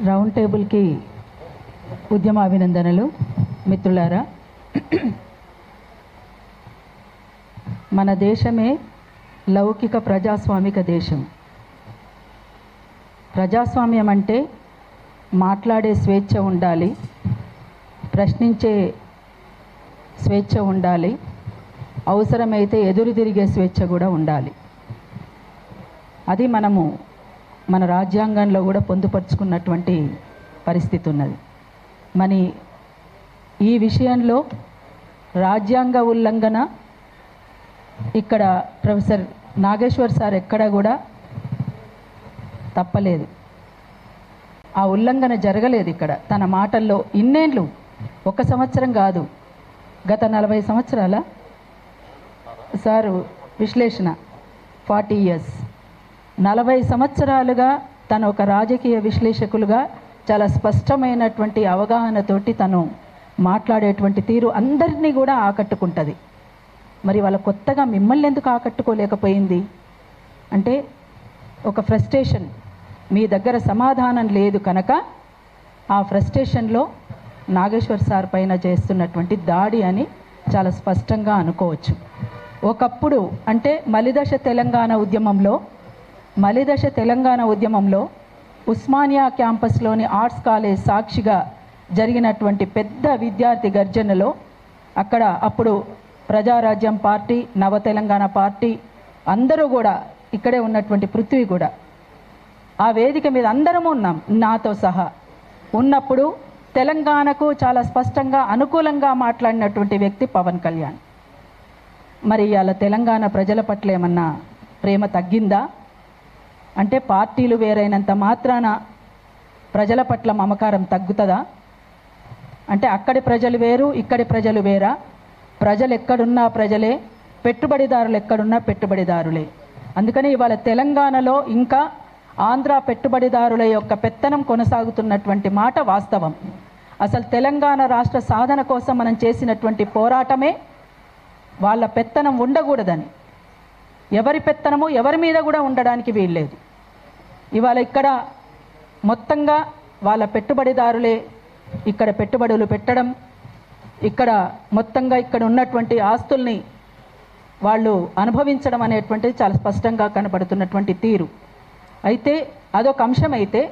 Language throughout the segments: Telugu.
రౌండ్ టేబుల్కి ఉద్యమ అభినందనలు. మిత్రులారా, మన దేశమే లౌకిక ప్రజాస్వామిక దేశం. ప్రజాస్వామ్యం అంటే మాట్లాడే స్వేచ్ఛ ఉండాలి, ప్రశ్నించే స్వేచ్ఛ ఉండాలి, అవసరమైతే ఎదురు తిరిగే స్వేచ్ఛ కూడా ఉండాలి. అది మనము మన రాజ్యాంగంలో కూడా పొందుపరుచుకున్నటువంటి పరిస్థితి ఉన్నది. మరి ఈ విషయంలో రాజ్యాంగ ఉల్లంఘన ఇక్కడ ప్రొఫెసర్ నాగేశ్వర్ సార్ ఎక్కడ కూడా తప్పలేదు. ఆ ఉల్లంఘన జరగలేదు ఇక్కడ. తన మాటల్లో ఇన్నేళ్ళు, 1 సంవత్సరం కాదు, గత 40 సంవత్సరాల సారు విశ్లేషణ 40 years, 40 సంవత్సరాలుగా తను ఒక రాజకీయ విశ్లేషకులుగా చాలా స్పష్టమైనటువంటి అవగాహనతోటి తను మాట్లాడేటువంటి తీరు అందరినీ కూడా ఆకట్టుకుంటుంది. మరి వాళ్ళ కొత్తగా మిమ్మల్ని ఎందుకు ఆకట్టుకోలేకపోయింది అంటే ఒక ఫ్రస్ట్రేషన్, మీ దగ్గర సమాధానం లేదు కనుక ఆ ఫ్రస్ట్రేషన్లో నాగేశ్వర్ సార్ పైన చేస్తున్నటువంటి దాడి అని చాలా స్పష్టంగా అనుకోవచ్చు. ఒకప్పుడు అంటే మలిదశ తెలంగాణ ఉద్యమంలో ఉస్మానియా క్యాంపస్లోని ఆర్ట్స్ కాలేజ్ సాక్షిగా జరిగినటువంటి పెద్ద విద్యార్థి గర్జనలో అక్కడ అప్పుడు ప్రజారాజ్యం పార్టీ, నవ తెలంగాణ పార్టీ అందరూ కూడా ఇక్కడే ఉన్నటువంటి పృథ్వీ కూడా ఆ వేదిక మీద అందరము ఉన్నాం, నాతో సహా ఉన్నప్పుడు తెలంగాణకు చాలా స్పష్టంగా అనుకూలంగా మాట్లాడినటువంటి వ్యక్తి పవన్ కళ్యాణ్. మరి ఇవాళ తెలంగాణ ప్రజల పట్ల ఏమన్నా ప్రేమ తగ్గిందా అంటే పార్టీలు వేరైనంత మాత్రాన ప్రజల పట్ల మమకారం తగ్గుతుందా అంటే అక్కడి ప్రజలు వేరు, ఇక్కడి ప్రజలు వేరా? ప్రజలు ఎక్కడున్నా ప్రజలే, పెట్టుబడిదారులు ఎక్కడున్నా పెట్టుబడిదారులే. అందుకని ఇవాళ తెలంగాణలో ఇంకా ఆంధ్ర పెట్టుబడిదారుల యొక్క పెత్తనం కొనసాగుతున్నటువంటి మాట వాస్తవం. అసలు తెలంగాణ రాష్ట్ర సాధన కోసం మనం చేసినటువంటి పోరాటమే వాళ్ళ పెత్తనం ఉండకూడదని, ఎవరి పెత్తనము ఎవరి మీద కూడా ఉండడానికి వీల్లేదు. ఇవాళ ఇక్కడ మొత్తంగా వాళ్ళ పెట్టుబడిదారులే ఇక్కడ పెట్టుబడులు పెట్టడం, ఇక్కడ మొత్తంగా ఇక్కడ ఉన్నటువంటి ఆస్తుల్ని వాళ్ళు అనుభవించడం అనేటువంటిది చాలా స్పష్టంగా కనబడుతున్నటువంటి తీరు. అయితే అదొక అంశం. అయితే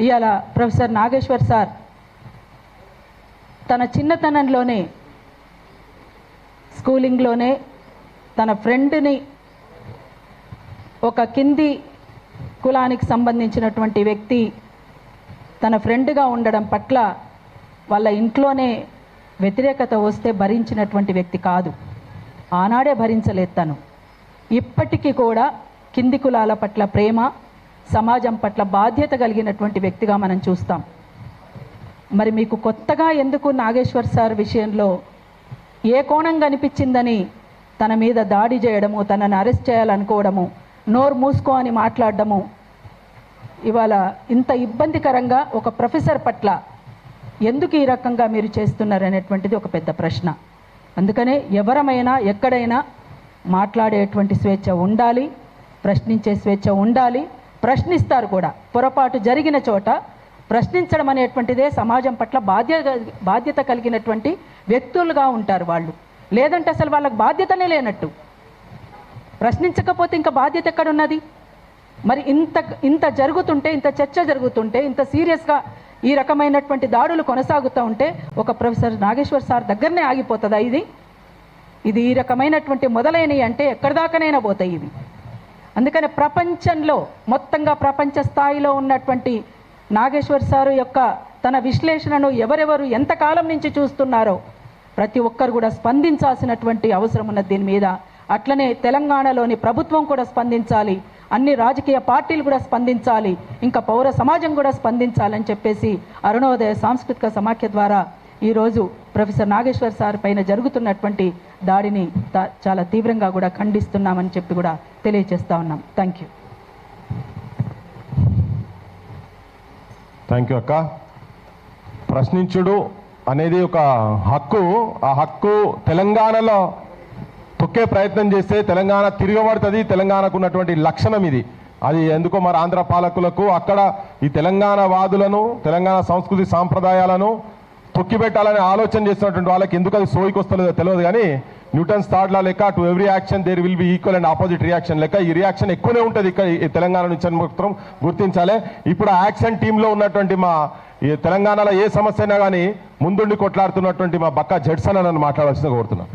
ఇవాళ ప్రొఫెసర్ నాగేశ్వర్ సార్ తన చిన్నతనంలోనే స్కూలింగ్లోనే తన ఫ్రెండ్ని, ఒక కింది కులానికి సంబంధించినటువంటి వ్యక్తి తన ఫ్రెండ్గా ఉండడం పట్ల వాళ్ళ ఇంట్లోనే వ్యతిరేకత వస్తే భరించినటువంటి వ్యక్తి కాదు. ఆనాడే భరించలేదు తను. ఇప్పటికీ కూడా కింది కులాల పట్ల ప్రేమ, సమాజం పట్ల బాధ్యత కలిగినటువంటి వ్యక్తిగా మనం చూస్తాం. మరి మీకు కొత్తగా ఎందుకు నాగేశ్వర్ సార్ విషయంలో ఏ కోణం కనిపించిందని తన మీద దాడి చేయడము, తనను అరెస్ట్ చేయాలనుకోవడము, నోరు మూసుకో అని మాట్లాడడము, ఇవాళ ఇంత ఇబ్బందికరంగా ఒక ప్రొఫెసర్ పట్ల ఎందుకు ఈ రకంగా మీరు చేస్తున్నారనేటువంటిది ఒక పెద్ద ప్రశ్న. అందుకనే ఎవరమైనా ఎక్కడైనా మాట్లాడేటువంటి స్వేచ్ఛ ఉండాలి, ప్రశ్నించే స్వేచ్ఛ ఉండాలి, ప్రశ్నిస్తారు కూడా. పొరపాటు జరిగిన చోట ప్రశ్నించడం అనేటువంటిదే సమాజం పట్ల బాధ్యత కలిగినటువంటి వ్యక్తులుగా ఉంటారు వాళ్ళు. లేదంటే అసలు వాళ్ళకి బాధ్యతనే లేనట్టు. ప్రశ్నించకపోతే ఇంకా బాధ్యత ఎక్కడున్నది? మరి ఇంత జరుగుతుంటే, ఇంత చర్చ జరుగుతుంటే, ఇంత సీరియస్గా ఈ రకమైనటువంటి దాడులు కొనసాగుతూ ఉంటే ఒక ప్రొఫెసర్ నాగేశ్వర్ సార్ దగ్గరనే ఆగిపోతుందా? ఇది ఈ రకమైనటువంటి మొదలైనవి అంటే ఎక్కడి దాకానైనా పోతాయి ఇవి. అందుకని ప్రపంచంలో మొత్తంగా ప్రపంచ స్థాయిలో ఉన్నటువంటి నాగేశ్వర్ సారు యొక్క తన విశ్లేషణను ఎవరెవరు ఎంతకాలం నుంచి చూస్తున్నారో ప్రతి ఒక్కరు కూడా స్పందించాల్సినటువంటి అవసరం ఉన్నది దీని మీద. అట్లనే తెలంగాణలోని ప్రభుత్వం కూడా స్పందించాలి, అన్ని రాజకీయ పార్టీలు కూడా స్పందించాలి, ఇంకా పౌర సమాజం కూడా స్పందించాలని చెప్పేసి అరుణోదయ సాంస్కృతిక సమాఖ్య ద్వారా ఈరోజు ప్రొఫెసర్ నాగేశ్వర్ సార్ పైన జరుగుతున్నటువంటి దాడిని చాలా తీవ్రంగా కూడా ఖండిస్తున్నామని చెప్పి కూడా తెలియజేస్తా ఉన్నాం. థ్యాంక్ యూ అక్క. ప్రశ్నించుడు అనేది ఒక హక్కు. ఆ హక్కు తెలంగాణలో తొక్కే ప్రయత్నం చేస్తే తెలంగాణ తిరగబడుతుంది. తెలంగాణకు ఉన్నటువంటి లక్షణం ఇది. అది ఎందుకో మరి ఆంధ్ర పాలకులకు అక్కడ ఈ తెలంగాణ వాదులను, తెలంగాణ సంస్కృతి సాంప్రదాయాలను తొక్కిపెట్టాలని ఆలోచన చేస్తున్నటువంటి వాళ్ళకి ఎందుకు అది సోయికి వస్తలేదో తెలియదు. కానీ న్యూటన్స్ థర్డ్ లా లెక్క to every action there will be equal and opposite reaction లెక్క ఈ రియాక్షన్ ఎక్కువనే ఉంటుంది ఇక్కడ ఈ తెలంగాణ నుంచి అని మాత్రం గుర్తించాలి. ఇప్పుడు ఆ యాక్షన్ టీంలో ఉన్నటువంటి మా ఈ తెలంగాణలో ఏ సమస్య అయినా కానీ ముందుండి కొట్లాడుతున్నటువంటి మా బక్కా జడ్సన్ అని మాట్లాడాల్సిందిగా కోరుతున్నాను.